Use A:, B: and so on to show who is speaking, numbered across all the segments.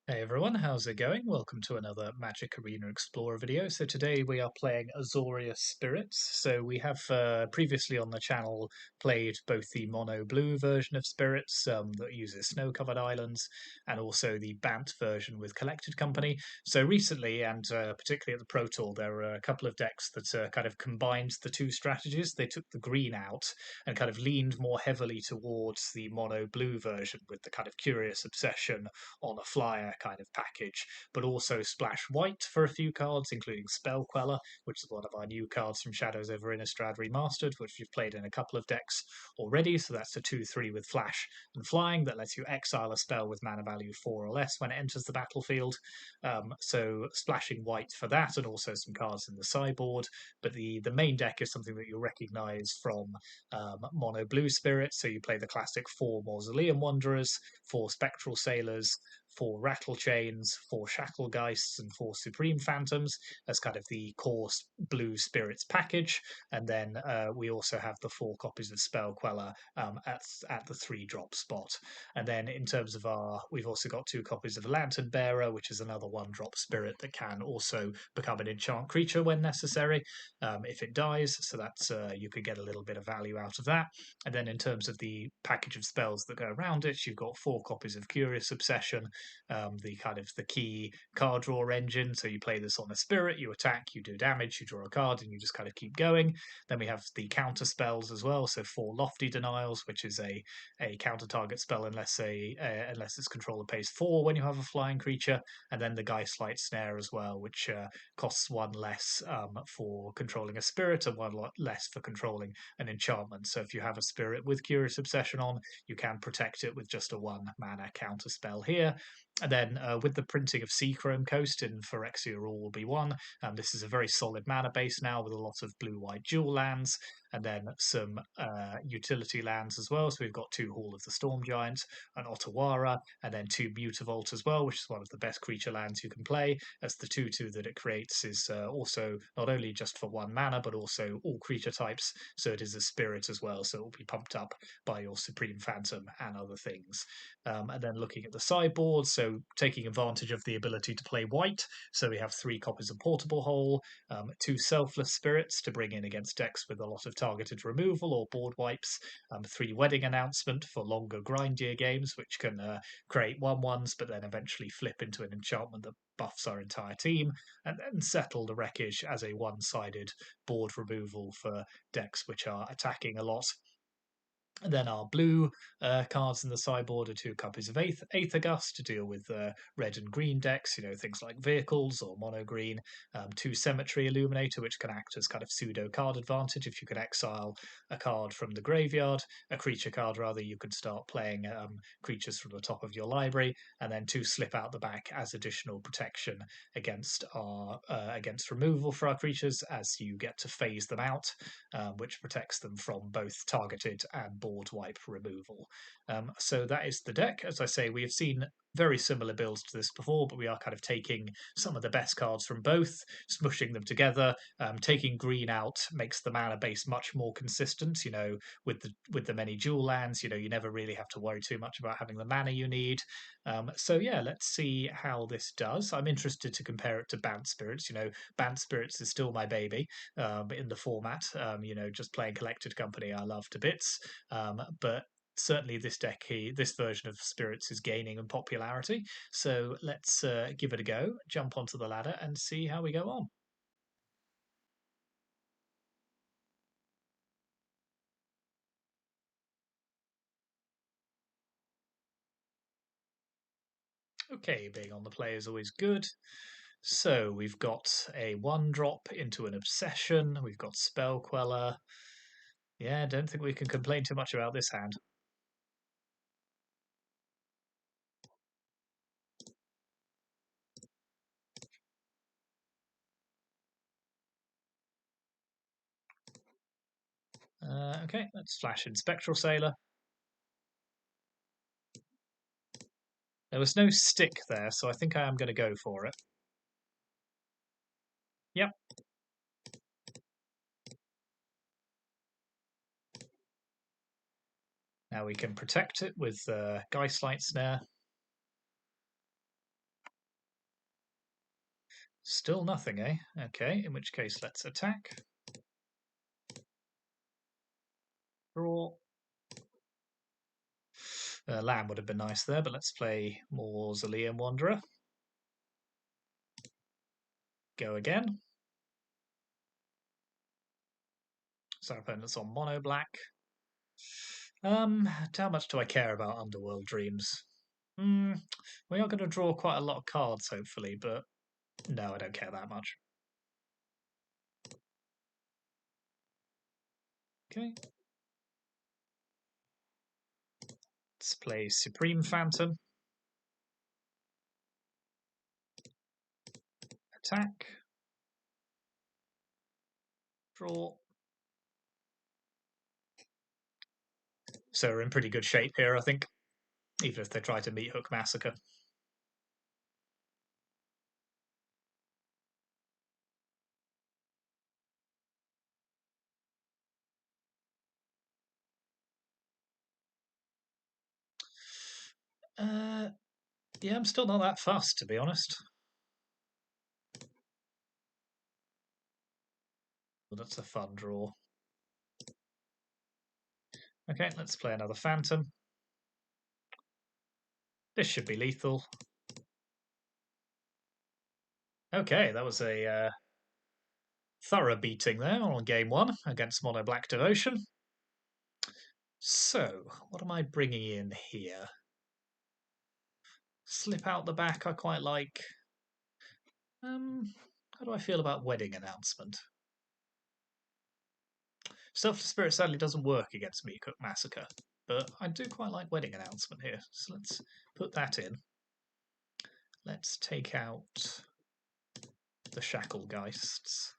A: Hey everyone, how's it going? Welcome to another Magic Arena Explorer video. So today we are playing Azorius Spirits. So we have previously on the channel played both the mono blue version of Spirits that uses snow-covered islands and also the Bant version with Collected Company. So recently, and particularly at the Pro Tour, there were a couple of decks that kind of combined the two strategies. They took the green out and kind of leaned more heavily towards the mono blue version with the kind of Curious Obsession on a flyer kind of package, but also splash white for a few cards, including Spell Queller, which is one of our new cards from Shadows over Innistrad Remastered, which we've played in a couple of decks already. So that's a 2/3 with flash and flying that lets you exile a spell with mana value 4 or less when it enters the battlefield. So splashing white for that, and also some cards in the sideboard. But the main deck is something that you'll recognize from Mono Blue Spirit. So you play the classic 4 Mausoleum Wanderers, 4 Spectral Sailors, 4 Rattle Chains, 4 Shacklegeists, and 4 Supreme Phantoms as kind of the core blue spirits package. And then we also have the 4 copies of Spell Queller at the 3-drop spot. And then in terms of we've also got 2 copies of Lantern Bearer, which is another 1-drop spirit that can also become an enchant creature when necessary if it dies. So that's you could get a little bit of value out of that. And then in terms of the package of spells that go around it, you've got 4 copies of Curious Obsession, the kind of the key card draw engine. So you play this on a spirit, you attack, you do damage, you draw a card, and you just kind of keep going. Then we have the counter spells as well. So 4 Lofty Denials, which is a counter target spell unless its controller pays 4 when you have a flying creature. And then the Geistlight Snare as well, which costs 1 less for controlling a spirit and 1 less for controlling an enchantment. So if you have a spirit with Curious Obsession on, you can protect it with just a 1 mana counter spell here. And then with the printing of Seachrome Coast in Phyrexia Rule will be 1. This is a very solid mana base now with a lot of blue-white dual lands, and then some utility lands as well. So we've got 2 Hall of the Storm Giants, an Otawara, and then 2 Mutavault as well, which is one of the best creature lands you can play, as the 2/2 that it creates is also not only just for 1 mana, but also all creature types. So it is a spirit as well, so it will be pumped up by your Supreme Phantom and other things. And then looking at the sideboard, so taking advantage of the ability to play white. So we have 3 copies of Portable Hole, 2 Selfless Spirits to bring in against decks with a lot of targeted removal or board wipes, 3 Wedding Announcement for longer grindier games, which can create 1/1s, but then eventually flip into an enchantment that buffs our entire team, and then Settle the Wreckage as a one-sided board removal for decks which are attacking a lot. And then our blue cards in the sideboard are 2 copies of Aether Gust to deal with red and green decks, things like vehicles or mono green. 2 Cemetery Illuminator, which can act as kind of pseudo card advantage. If you can exile a card from the graveyard, a creature card rather, you can start playing creatures from the top of your library. And then 2 Slip Out the Back as additional protection against against removal for our creatures as you get to phase them out, which protects them from both targeted and board wipe removal. So that is the deck. As I say, we have seen very similar builds to this before, but we are kind of taking some of the best cards from both, smushing them together. Taking green out makes the mana base much more consistent. With the many dual lands, you never really have to worry too much about having the mana you need. So yeah, let's see how this does. I'm interested to compare it to Bant Spirits. Bant Spirits is still my baby in the format. Just playing Collected Company, I love to bits. But certainly this version of Spirits is gaining in popularity. So let's give it a go, jump onto the ladder, and see how we go on. Okay, being on the play is always good. So we've got a 1-drop into an Obsession. We've got Spell Queller. Yeah, don't think we can complain too much about this hand. Okay, let's flash in Spectral Sailor. There was no stick there, so I think I am going to go for it. Yep. Now we can protect it with Geistlight Snare. Still nothing, eh? Okay, in which case let's attack. Draw. Land would have been nice there, but let's play Mausoleum Wanderer. Go again. So our opponent's on mono black. How much do I care about Underworld Dreams? We are going to draw quite a lot of cards, hopefully, but no, I don't care that much. Okay. Let's play Supreme Phantom. Attack. Draw. So we're in pretty good shape here, I think, even if they try to meet Hook Massacre. Yeah, I'm still not that fussed, to be honest. Well, that's a fun draw. Okay, let's play another Phantom. This should be lethal. Okay, that was a thorough beating there on game one against Mono Black Devotion. So, what am I bringing in here? Slip out the back, I quite like. How do I feel about Wedding Announcement? Self Spirit sadly doesn't work against Meat Cook Massacre, but I do quite like Wedding Announcement here. So let's put that in. Let's take out the Shacklegeists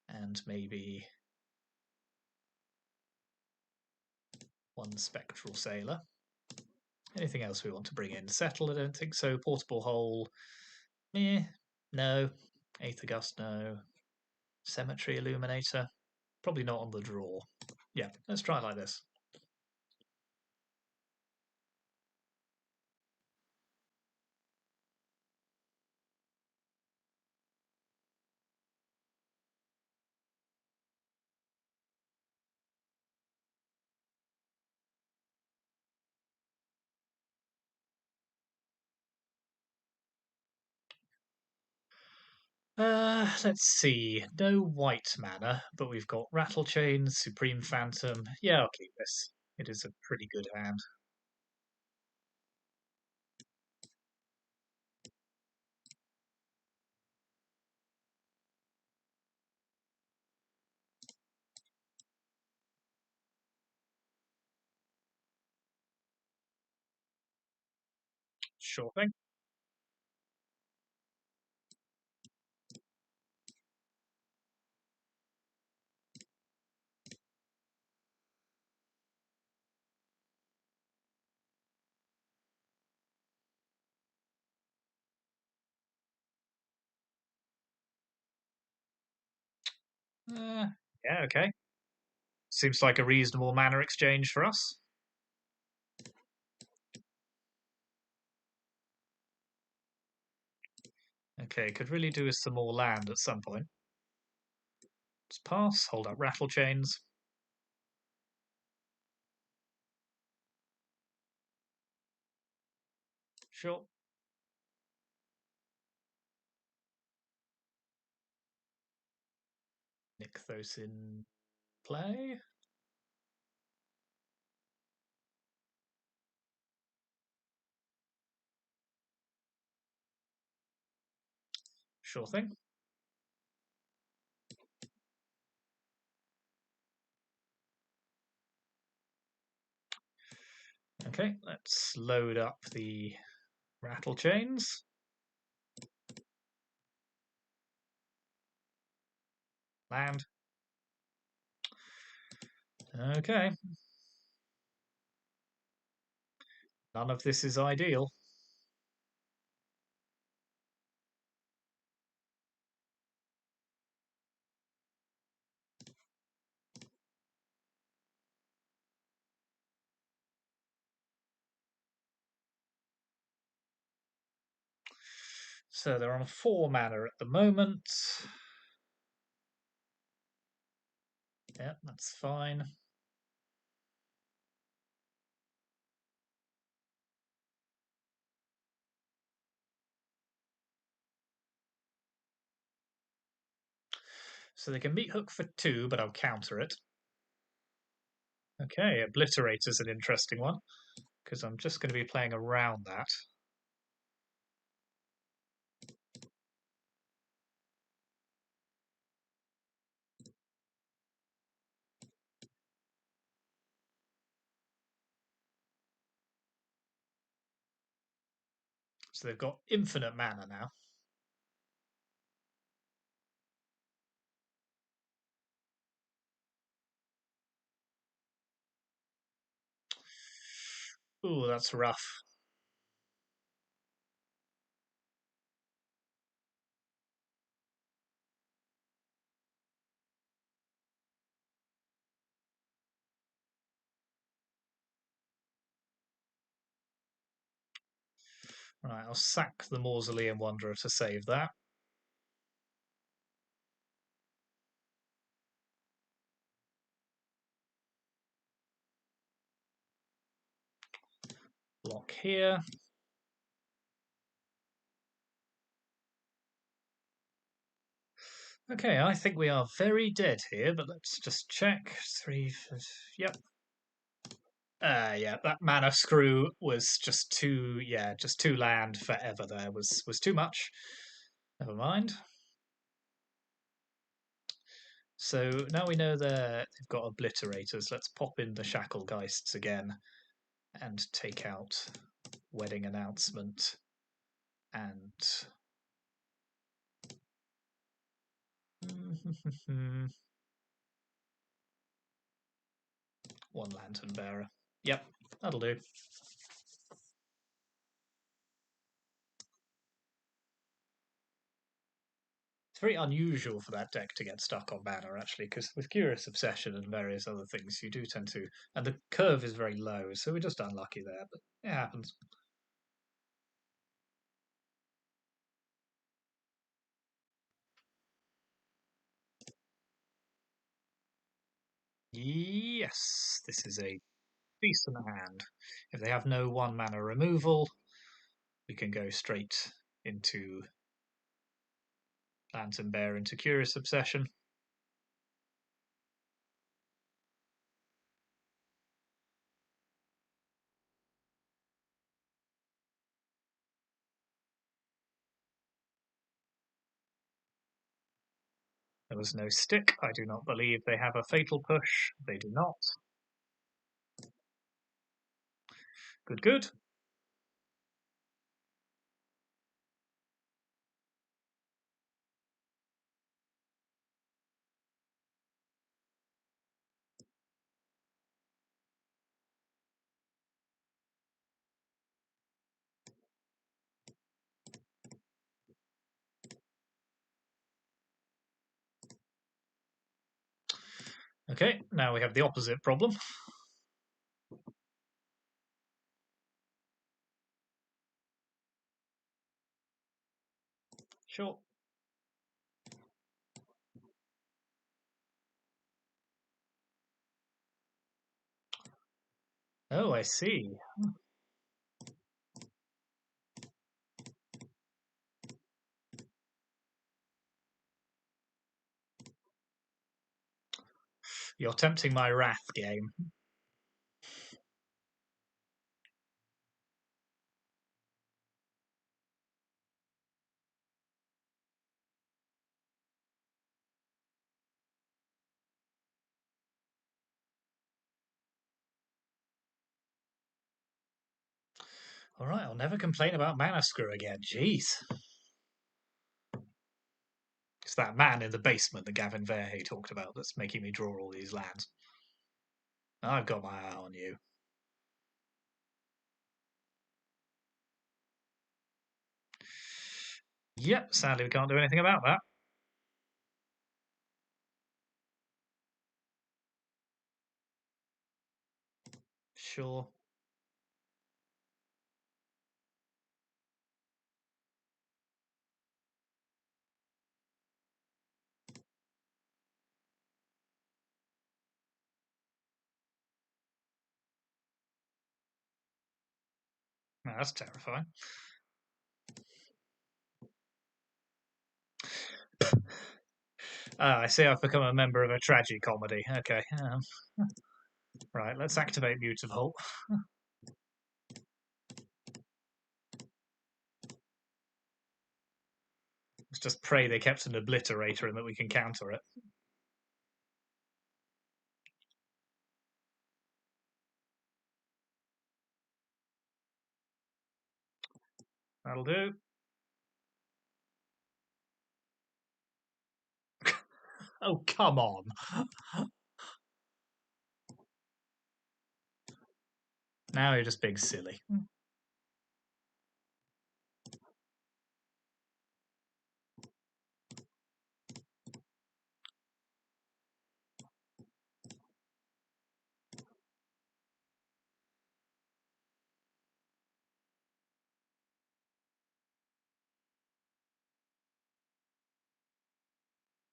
A: and maybe one Spectral Sailor. Anything else we want to bring in? Settle, I don't think so. Portable Hole, no. Aether Gust, no. Cemetery Illuminator, probably not on the draw. Yeah, let's try it like this. Let's see. No white mana, but we've got Rattle Chain, Supreme Phantom. Yeah, I'll keep this. It is a pretty good hand. Sure thing. Yeah, okay. Seems like a reasonable mana exchange for us. Okay, could really do with some more land at some point. Let's pass, hold up Rattle Chains. Sure. Nick those in play. Sure thing. Okay, let's load up the Rattle Chains. Land. Okay. None of this is ideal. So they're on 4 mana at the moment. Yeah, that's fine. So they can meet Hook for 2, but I'll counter it. Okay, Obliterate is an interesting one, because I'm just going to be playing around that. So they've got infinite mana now. Ooh, that's rough. Right, I'll sack the Mausoleum Wanderer to save that. Block here. Okay, I think we are very dead here, but let's just check. 3, yep. Yeah, that mana screw was just too, just 2 land forever there was too much. Never mind. So now we know they've got obliterators. Let's pop in the Shacklegeists again and take out Wedding Announcement and one Lantern Bearer. Yep, that'll do. It's very unusual for that deck to get stuck on mana, actually, because with Curious Obsession and various other things, you do tend to. And the curve is very low, so we're just unlucky there, but it happens. Yes, this is a decent hand. If they have no 1 mana removal, we can go straight into Lantern Bear into Curious Obsession. There was no stick. I do not believe they have a fatal push. They do not. Good, good. Okay, now we have the opposite problem. Sure. Oh, I see. You're tempting my wrath game. All right, I'll never complain about mana screw again. Jeez. It's that man in the basement that Gavin Verhey talked about that's making me draw all these lands. I've got my eye on you. Yep, sadly we can't do anything about that. Sure. that's terrifying. I see I've become a member of a tragicomedy. Okay. Right, let's activate Mutavault. Let's just pray they kept an obliterator and that we can counter it. That'll do. Oh, come on. Now you're just being silly.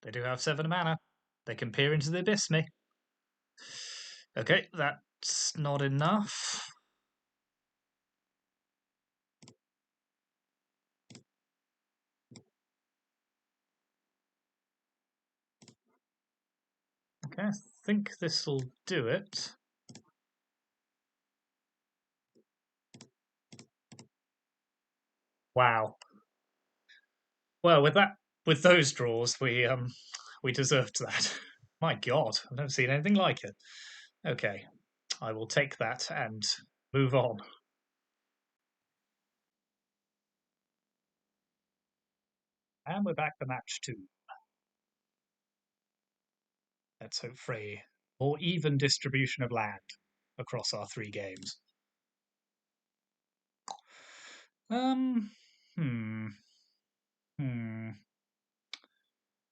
A: They do have 7 mana. They can peer into the abyss me. Okay, that's not enough. Okay, I think this'll do it. Wow. Well, with those draws, we deserved that. My God, I've never seen anything like it. Okay, I will take that and move on. And we're back to match 2. Let's hope for a more even distribution of land across our 3 games. Hmm.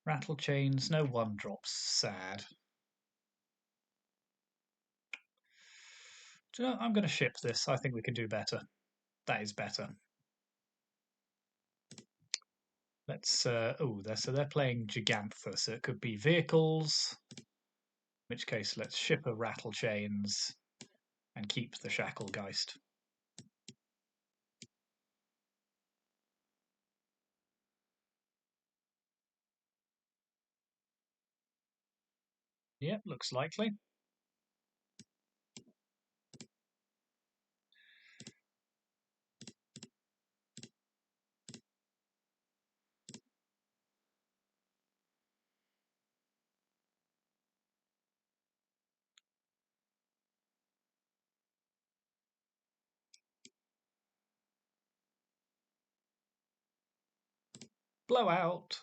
A: Rattle chains, no 1-drops. Sad. Do you know, I'm going to ship this. I think we can do better. That is better. Let's. So they're playing Gigantha, so it could be vehicles. In which case, let's ship a Rattle Chains and keep the Shacklegeist. Yep, looks likely. Blowout.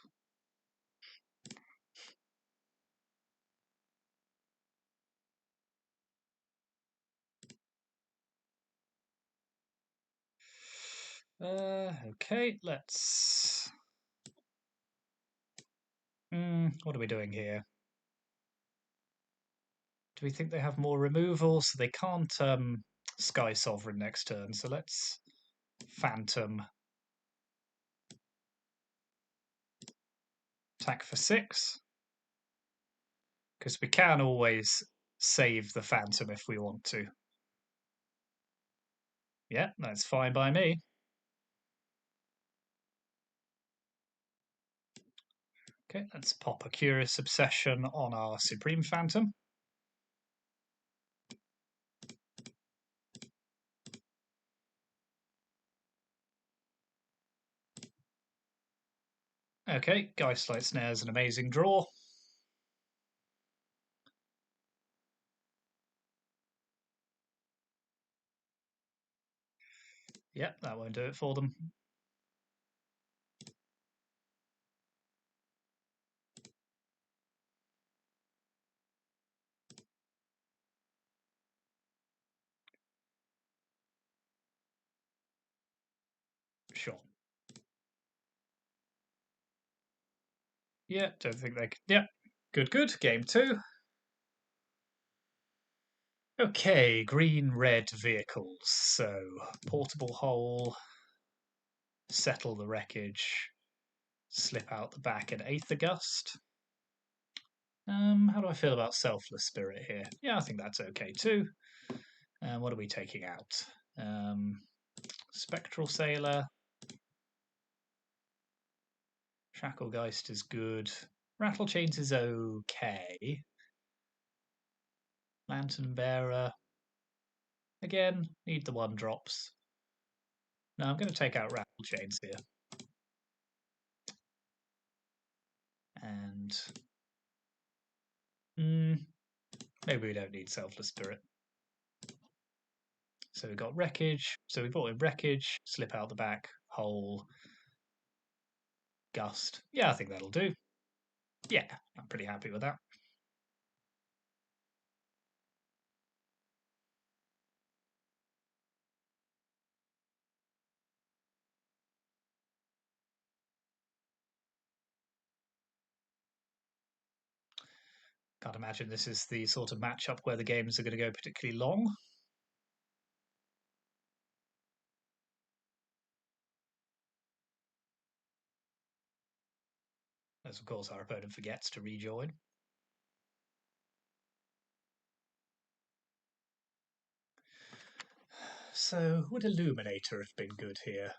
A: Okay, let's. What are we doing here? Do we think they have more removal? So they can't Sky Sovereign next turn. So let's Phantom. Attack for 6. Because we can always save the Phantom if we want to. Yeah, that's fine by me. Okay, let's pop a Curious Obsession on our Supreme Phantom. Okay, Geistlight Snare is an amazing draw. Yep, that won't do it for them. Sure. Yeah, don't think they can. Yep, good. Game 2. Okay, green-red vehicles. So, Portable Hole, Settle the Wreckage, slip out the back at Aether Gust. How do I feel about Selfless Spirit here? Yeah, I think that's okay too. What are we taking out? Spectral Sailor. Shacklegeist is good. Rattle Chains is okay. Lantern Bearer. Again, need the 1-drops. No, I'm going to take out Rattle Chains here. And maybe we don't need Selfless Spirit. So we've got Wreckage. So we brought in Wreckage, Slip Out the Back, Hole, Gust. Yeah, I think that'll do. Yeah, I'm pretty happy with that. Can't imagine this is the sort of matchup where the games are going to go particularly long. As of course our opponent forgets to rejoin. So would Illuminator have been good here?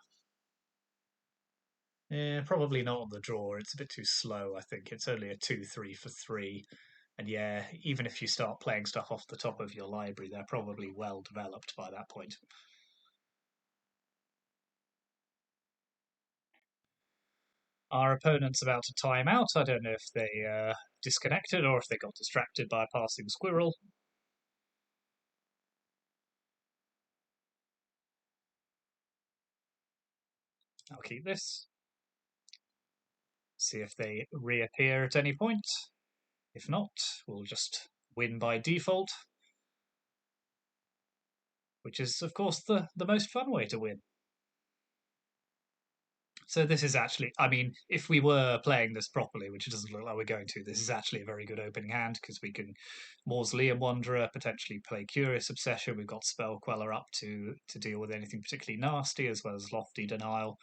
A: Yeah, probably not on the draw. It's a bit too slow, I think. It's only a 2-3 for 3. And yeah, even if you start playing stuff off the top of your library, they're probably well developed by that point. Our opponent's about to time out. I don't know if they disconnected or if they got distracted by a passing squirrel. I'll keep this. See if they reappear at any point. If not, we'll just win by default, which is, of course, the most fun way to win. So this is actually, I mean, if we were playing this properly, which it doesn't look like we're going to, this is actually a very good opening hand because we can Mausoleum Wanderer, potentially play Curious Obsession. We've got Spell Queller up to deal with anything particularly nasty, as well as Lofty Denial.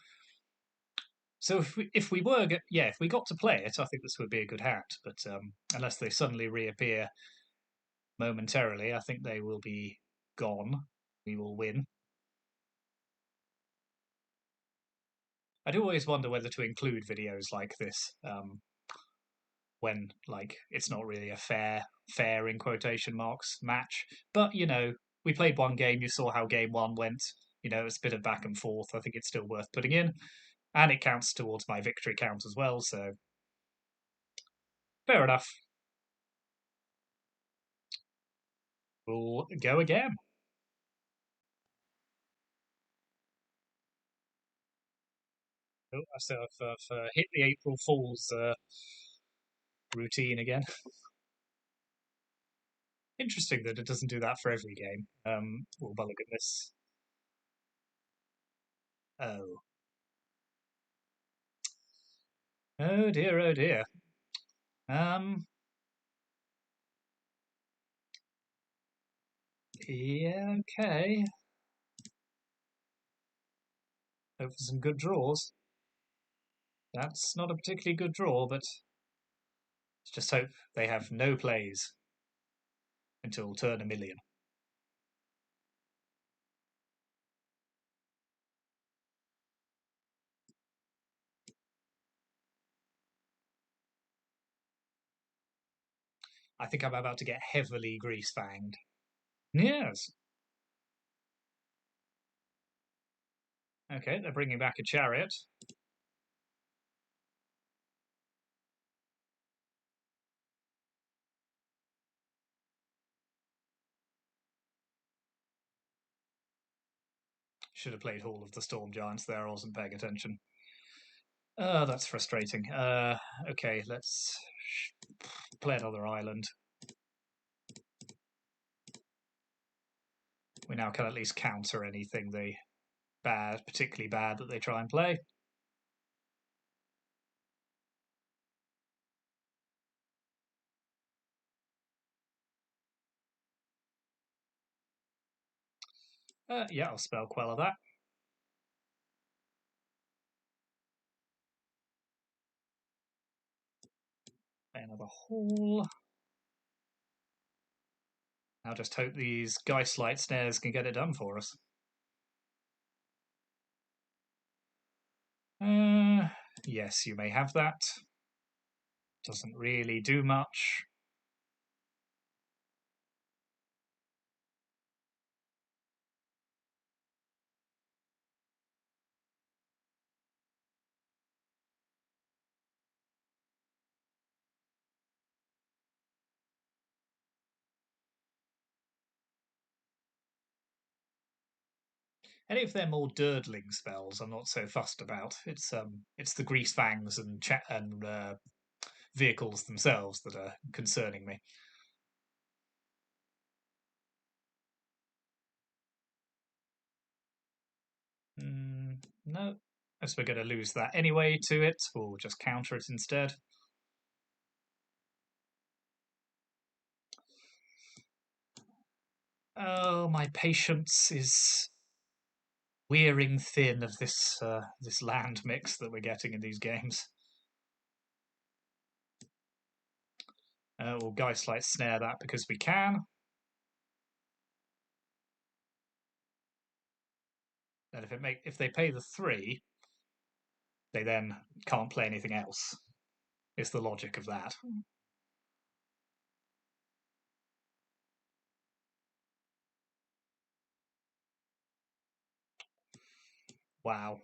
A: So if we were if we got to play it, I think this would be a good hand. But unless they suddenly reappear momentarily, I think they will be gone. We will win. I do always wonder whether to include videos like this when like it's not really a fair in quotation marks match. But you know, we played one game. You saw how game one went. You know, it's a bit of back and forth. I think it's still worth putting in, and it counts towards my victory count as well. So fair enough. We'll go again. Oh, I've hit the April Fool's routine again. Interesting that it doesn't do that for every game. We'll mulligan this. Oh. Oh dear, oh dear. Yeah, okay. Hope for some good draws. That's not a particularly good draw, but let's just hope they have no plays until turn a million. I think I'm about to get heavily grease-fanged. Yes. Okay, they're bringing back a chariot. Should have played Hall of the Storm Giants there. I wasn't paying attention. That's frustrating. Okay, let's play another island. We now can at least counter anything particularly bad that they try and play. Yeah, I'll spell Queller that. Play another Hall. I'll just hope these Geistlight snares can get it done for us. Yes, you may have that. Doesn't really do much. Any of their more durdling spells, I'm not so fussed about. It's the Greasefangs and vehicles themselves that are concerning me. No, as we're going to lose that anyway to it, we'll just counter it instead. Oh, my patience is wearing thin of this land mix that we're getting in these games. We'll Geistlight Snare that because we can. And if they pay the 3, they then can't play anything else. Is the logic of that. Wow.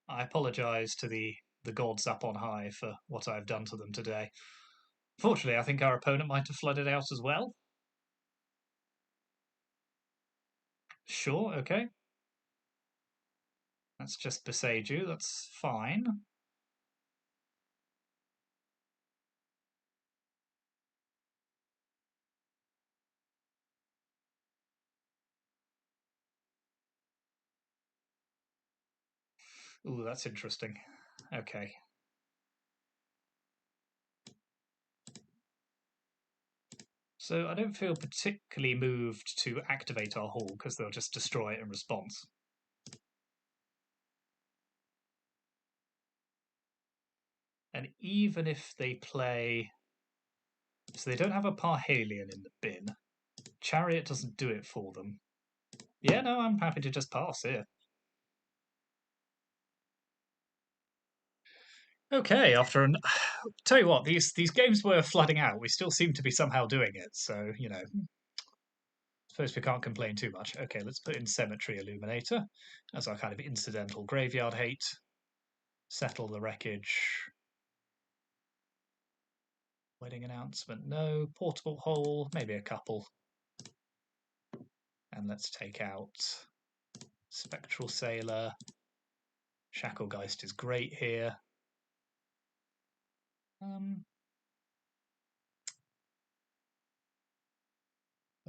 A: I apologise to the gods up on high for what I've done to them today. Fortunately, I think our opponent might have flooded out as well. Sure, okay. Let's just beside you, that's fine. Ooh, that's interesting. Okay. So I don't feel particularly moved to activate our hall because they'll just destroy it in response. And even if they play... So they don't have a Parhelion in the bin. Chariot doesn't do it for them. Yeah, no, I'm happy to just pass here. Okay, after an... Tell you what, these games were flooding out. We still seem to be somehow doing it, so, you know, suppose we can't complain too much. Okay, let's put in Cemetery Illuminator as our kind of incidental graveyard hate. Settle the wreckage. Wedding announcement, no. Portable hole, maybe a couple. And let's take out Spectral Sailor. Shacklegeist is great here. Um,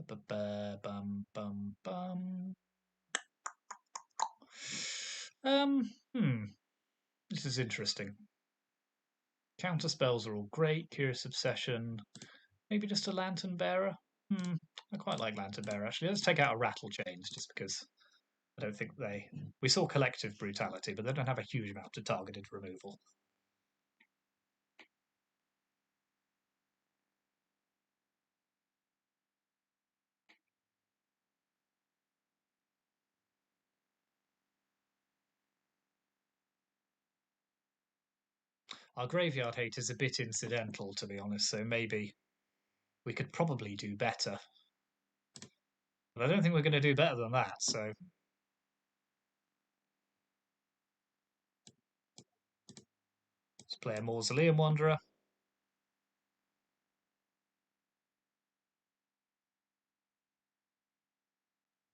A: bum bum bum. This is interesting. Counter spells are all great. Curious Obsession. Maybe just a Lantern Bearer. I quite like Lantern Bearer actually. Let's take out a Rattle Chains just because I don't think they. We saw Collective Brutality, but they don't have a huge amount of targeted removal. Our graveyard hate is a bit incidental, to be honest, so maybe we could probably do better. But I don't think we're going to do better than that, so... Let's play a Mausoleum Wanderer.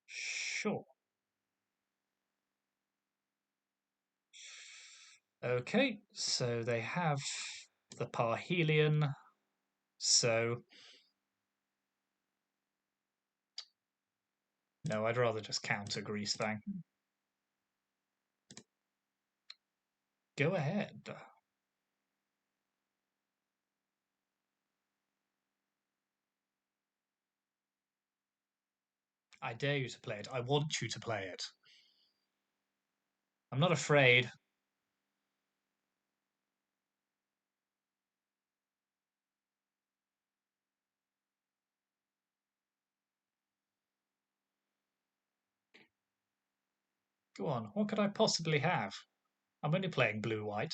A: Sure. Okay, so they have the Parhelion, so... No, I'd rather just counter Greasefang. Go ahead. I dare you to play it. I want you to play it. I'm not afraid. Go on, what could I possibly have? I'm only playing blue-white.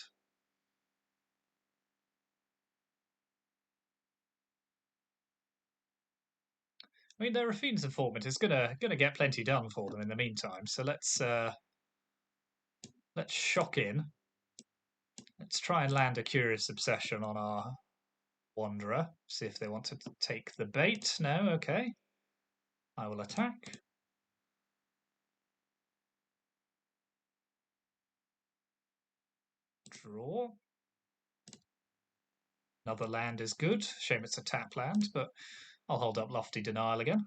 A: I mean, their Raffine's informant is gonna get plenty done for them in the meantime. So let's shock in. Let's try and land a Curious Obsession on our Wanderer. See if they want to take the bait. No, okay. I will attack. Draw. Another land is good. Shame it's a tap land, but I'll hold up Lofty Denial again.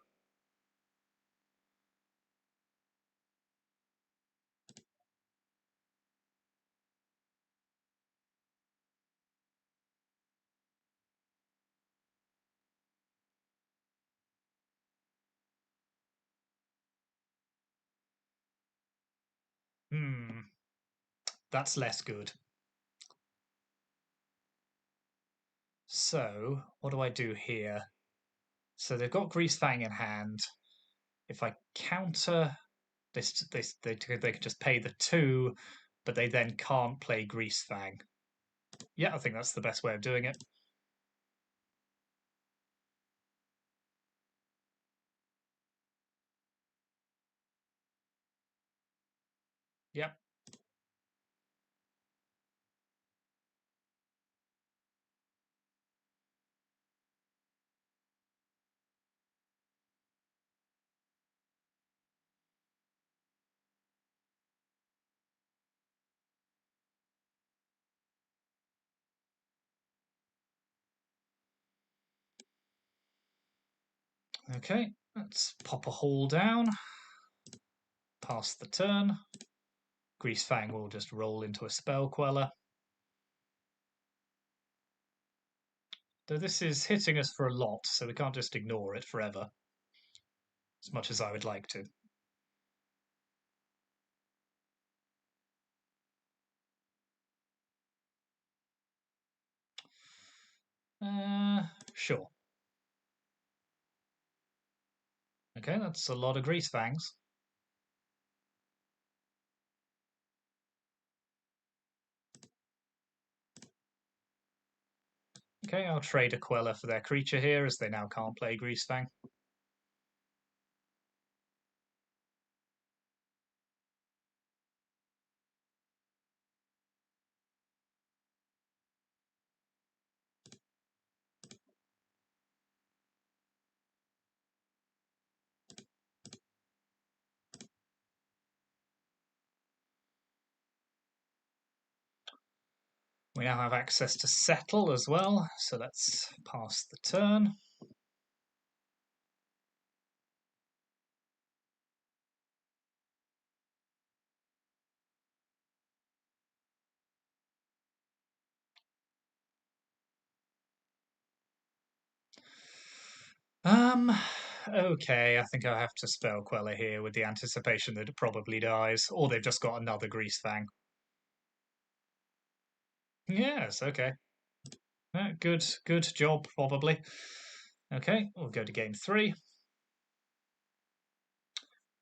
A: That's less good. So, what do I do here? So they've got Greasefang in hand. If I counter this, they could just pay the 2, but they then can't play Greasefang. Yeah, I think that's the best way of doing it. Yep. Okay, let's pop a haul down. Pass the turn. Greasefang will just roll into a Spell Queller. Though this is hitting us for a lot, so we can't just ignore it forever. As much as I would like to. Sure. Okay, that's a lot of Greasefangs. Okay, I'll trade a Queller for their creature here, as they now can't play Greasefang. We now have access to Settle as well, so let's pass the turn. Okay, I think I have to Spell Queller here with the anticipation that it probably dies, or they've just got another Greasefang. Yes, okay. Good job, probably. Okay, we'll go to game 3.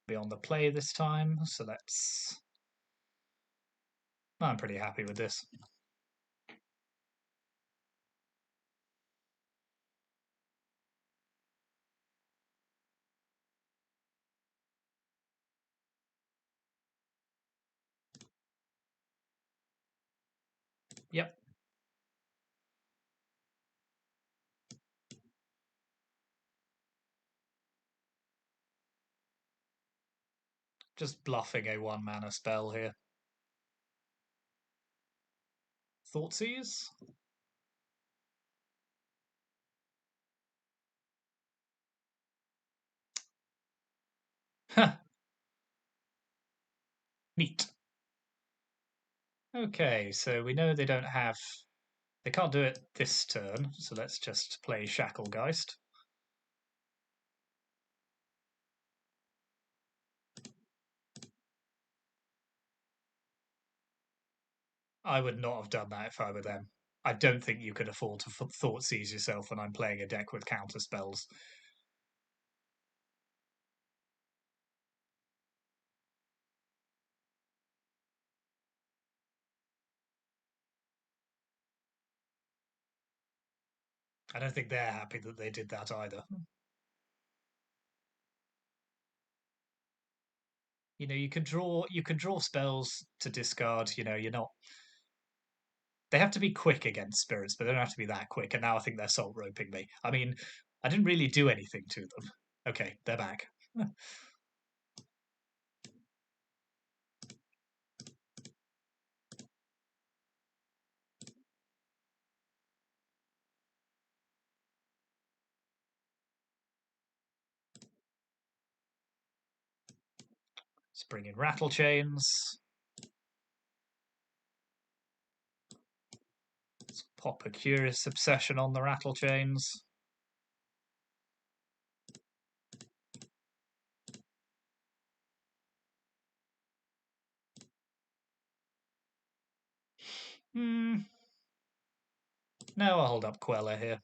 A: Be on the play this time, so let's... I'm pretty happy with this. Yep. Just bluffing a 1-mana spell here. Thoughtseize? Huh. Neat. Okay, so we know they don't have... They can't do it this turn, so let's just play Shacklegeist. I would not have done that if I were them. I don't think you could afford to Thoughtseize yourself when I'm playing a deck with counter spells. I don't think they're happy that they did that either. You can draw spells to discard. You're not. They have to be quick against spirits, but they don't have to be that quick. And now I think they're salt roping me. I mean, I didn't really do anything to them. Okay, they're back. Let's bring in rattle chains. Let's pop a curious obsession on the rattle chains. Hmm. No, I'll hold up Queller here.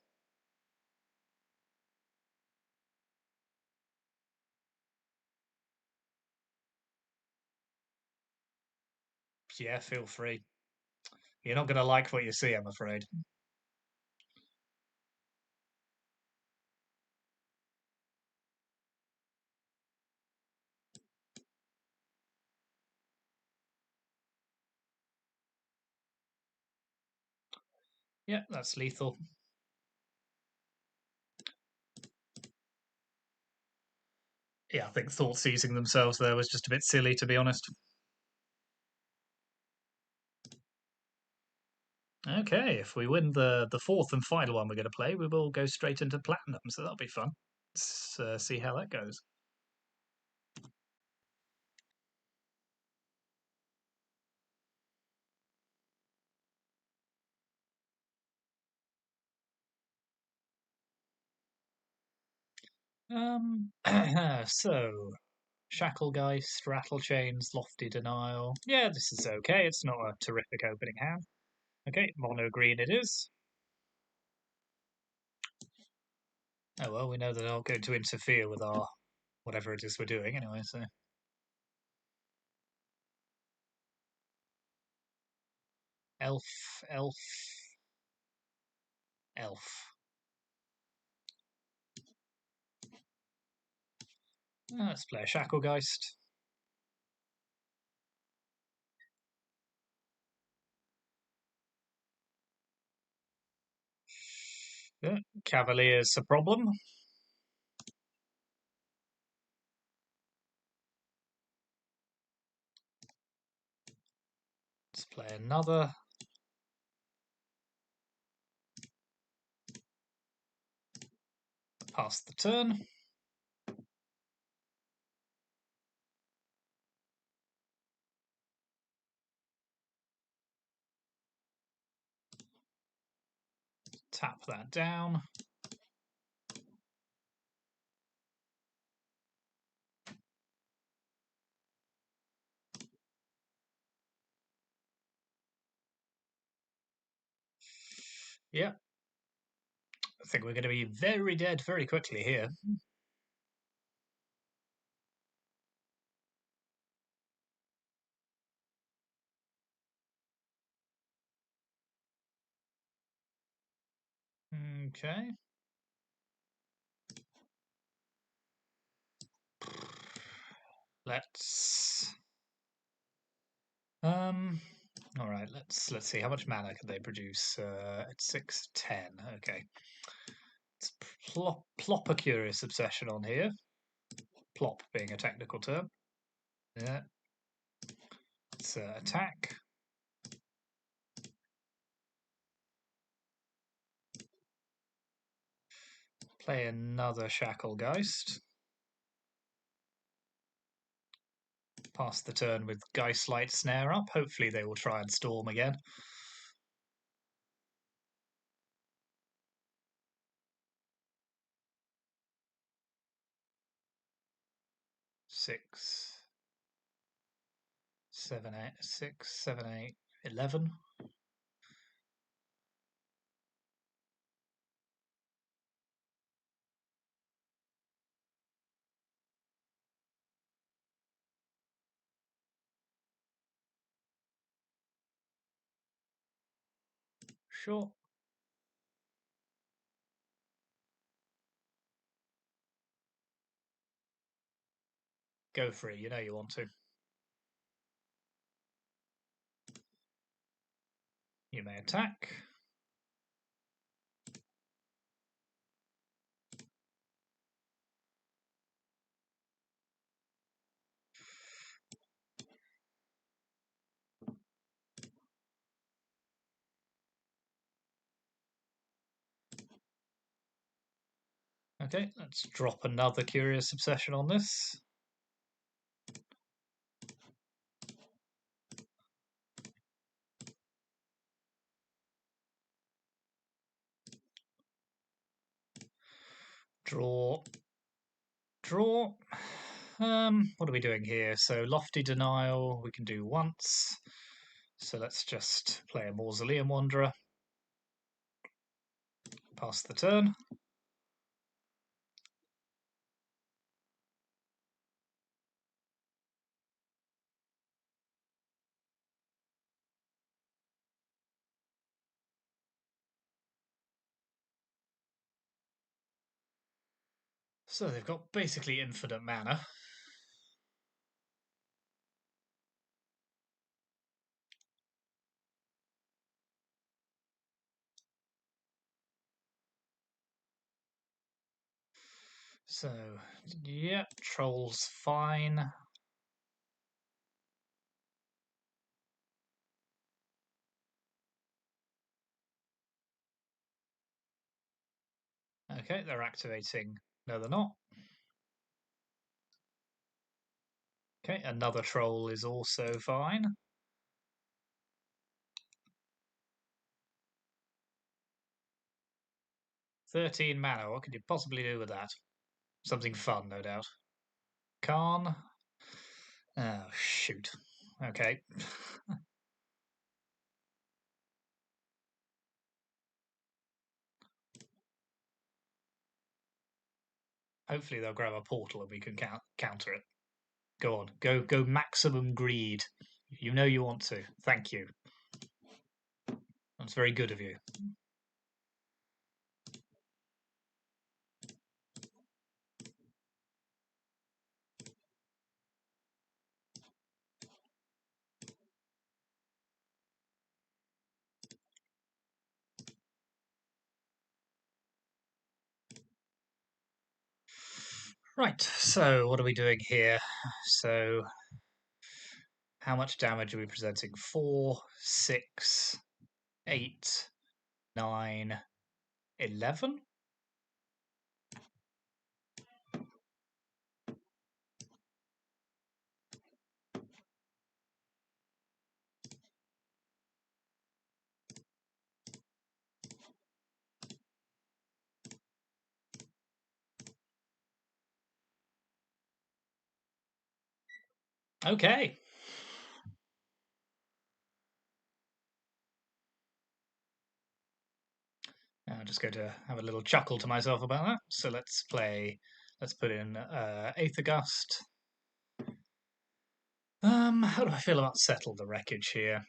A: Yeah, feel free. You're not going to like what you see, I'm afraid. Yeah, that's lethal. Yeah, I think thought seizing themselves there was just a bit silly, to be honest. Okay, if we win the fourth and final one we're going to play, we will go straight into platinum, so that'll be fun. Let's see how that goes. So Shacklegeist, Rattle Chains, Lofty Denial. Yeah, this is okay. It's not a terrific opening hand. Okay, mono green it is. Oh well, we know they're not going to interfere with our whatever it is we're doing anyway. So elf, elf, elf. Let's play a Shacklegeist. Yeah, Cavalier's a problem. Let's play another. Pass the turn. Tap that down. Yeah, I think we're going to be very dead very quickly here. Okay. Let's um all right, let's see how much mana can they produce. At 6-10. Okay. Let's plop a curious obsession on here. Plop being a technical term. Yeah. Let's attack. Play another Shacklegeist. Pass the turn with Geistlight Snare up. Hopefully they will try and storm again. 6, 7, 8, 6, 7, 8, 11. Sure. Go free, you know you want to. You may attack. Okay, let's drop another Curious Obsession on this. Draw. Draw. What are we doing here? So Lofty Denial we can do once. So let's just play a Mausoleum Wanderer. Pass the turn. So they've got basically infinite mana. So, yeah, Troll's fine. Okay, they're activating. No, they're not. Okay, another Troll is also fine. "13 mana, what could you possibly do with that? Something fun, no doubt. Khan. Oh, shoot. Okay. Hopefully they'll grab a portal and we can counter it. Go on, go maximum greed. You know you want to. Thank you. That's very good of you. Right, so what are we doing here? So how much damage are we presenting? 4, 6, 8, 9, 11? Okay. I'm just going to have a little chuckle to myself about that. So let's put in Aether Gust. How do I feel about Settle the Wreckage here?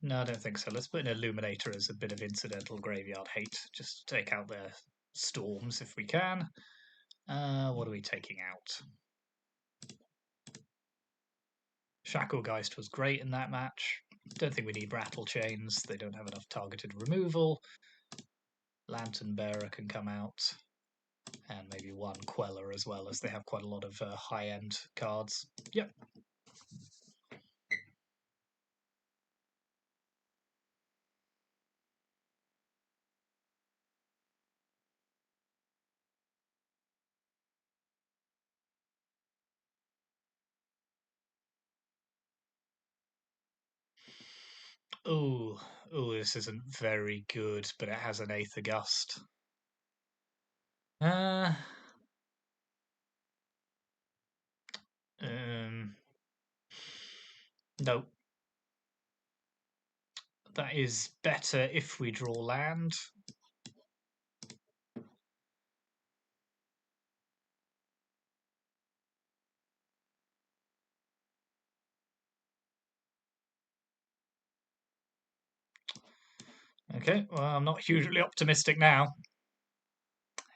A: No, I don't think so. Let's put in Illuminator as a bit of incidental graveyard hate, just to take out their storms if we can. What are we taking out? Shacklegeist was great in that match. Don't think we need Rattle Chains. They don't have enough targeted removal. Lantern Bearer can come out. And maybe one Queller as well, as they have quite a lot of high-end cards. Yep. Ooh, this isn't very good, but it has an Aether Gust. Uh, no. That is better if we draw land. Okay, well, I'm not hugely optimistic now.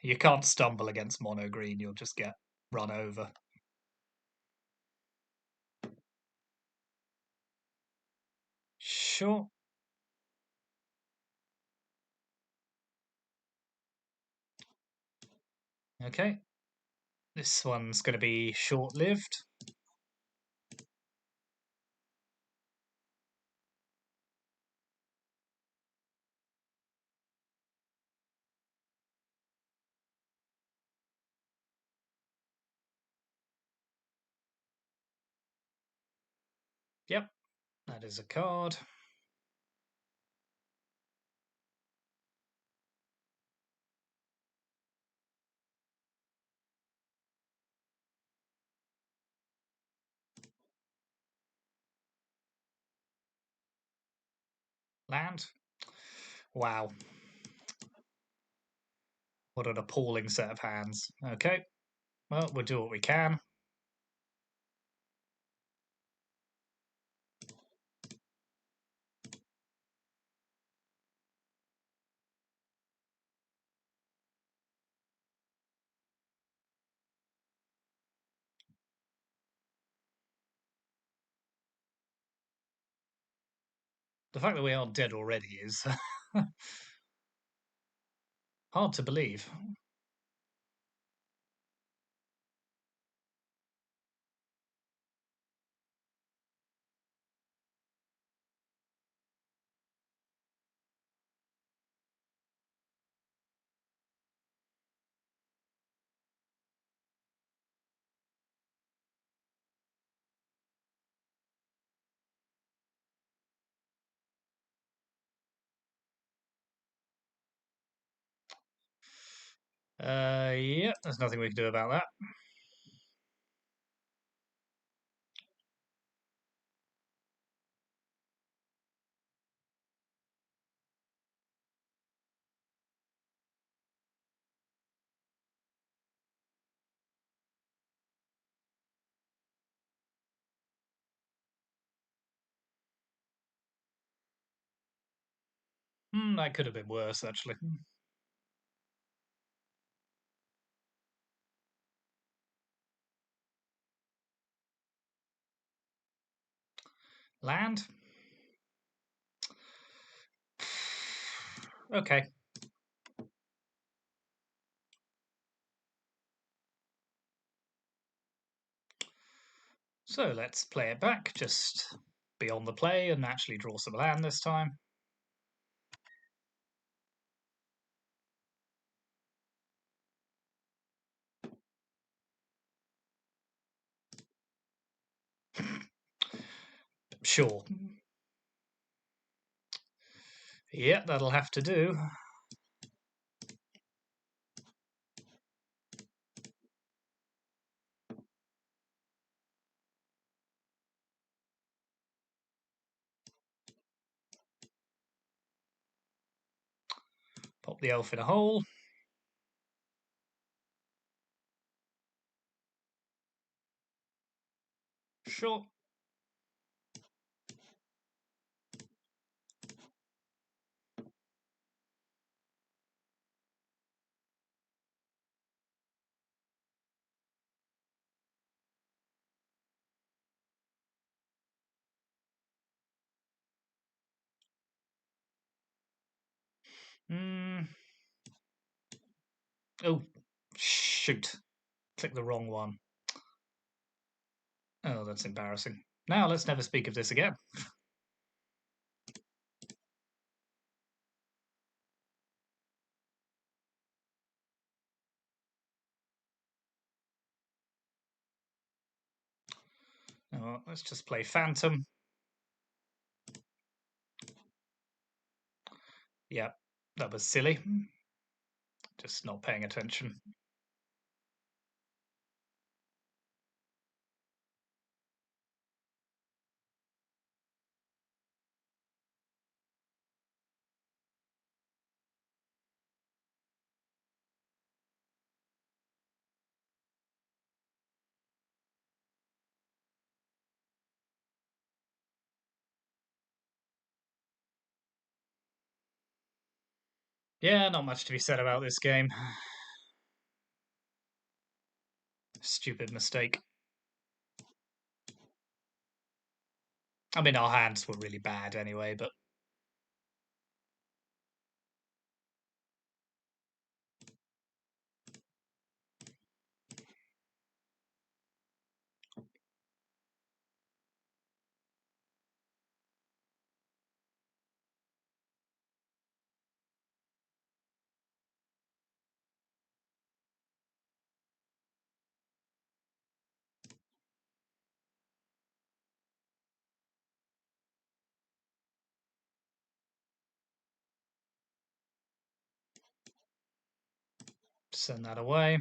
A: You can't stumble against mono green, you'll just get run over. Sure. Okay. This one's going to be short-lived. Yep, that is a card. Land. Wow. What an appalling set of hands. Okay. Well, we'll do what we can. The fact that we aren't dead already is hard to believe. Yeah, there's nothing we can do about that. That could have been worse, actually. Land? Okay. So let's play it back. Just be on the play and actually draw some land this time. Sure. Yeah, that'll have to do. Pop the elf in a hole. Sure. Oh, shoot. Click the wrong one. Oh, that's embarrassing. Now let's never speak of this again. Oh, let's just play Phantom. Yeah, that was silly. Just not paying attention. Yeah, not much to be said about this game. Stupid mistake. I mean, our hands were really bad anyway, but send that away.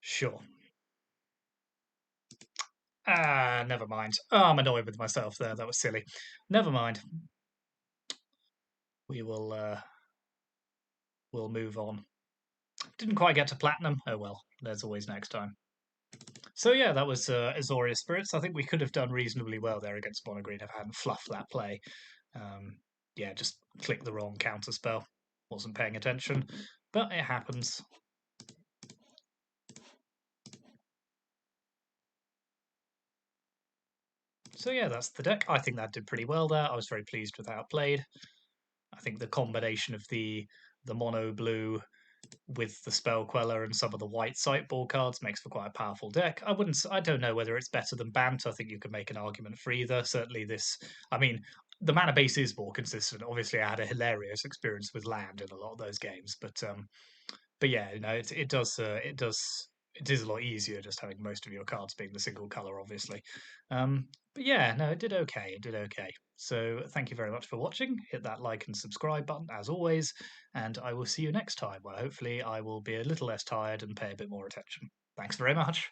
A: Sure. Ah, never mind. Oh, I'm annoyed with myself there. That was silly. Never mind. We will we'll move on. Didn't quite get to platinum. Oh well, there's always next time. So yeah, that was Azorius Spirits. I think we could have done reasonably well there against Mono Green if I hadn't fluffed that play. Yeah, just clicked the wrong counterspell. Wasn't paying attention, but it happens. So yeah, that's the deck. I think that did pretty well there. I was very pleased with how it played. I think the combination of the mono blue with the spell queller and some of the white sideboard cards makes for quite a powerful deck. I don't know whether it's better than Bant. I think you could make an argument for either. Certainly this, I mean, the mana base is more consistent. Obviously, I had a hilarious experience with land in a lot of those games, but yeah, it is a lot easier just having most of your cards being the single color, obviously. But yeah, no, it did okay. It did okay. So thank you very much for watching. Hit that like and subscribe button as always, and I will see you next time where hopefully I will be a little less tired and pay a bit more attention. Thanks very much.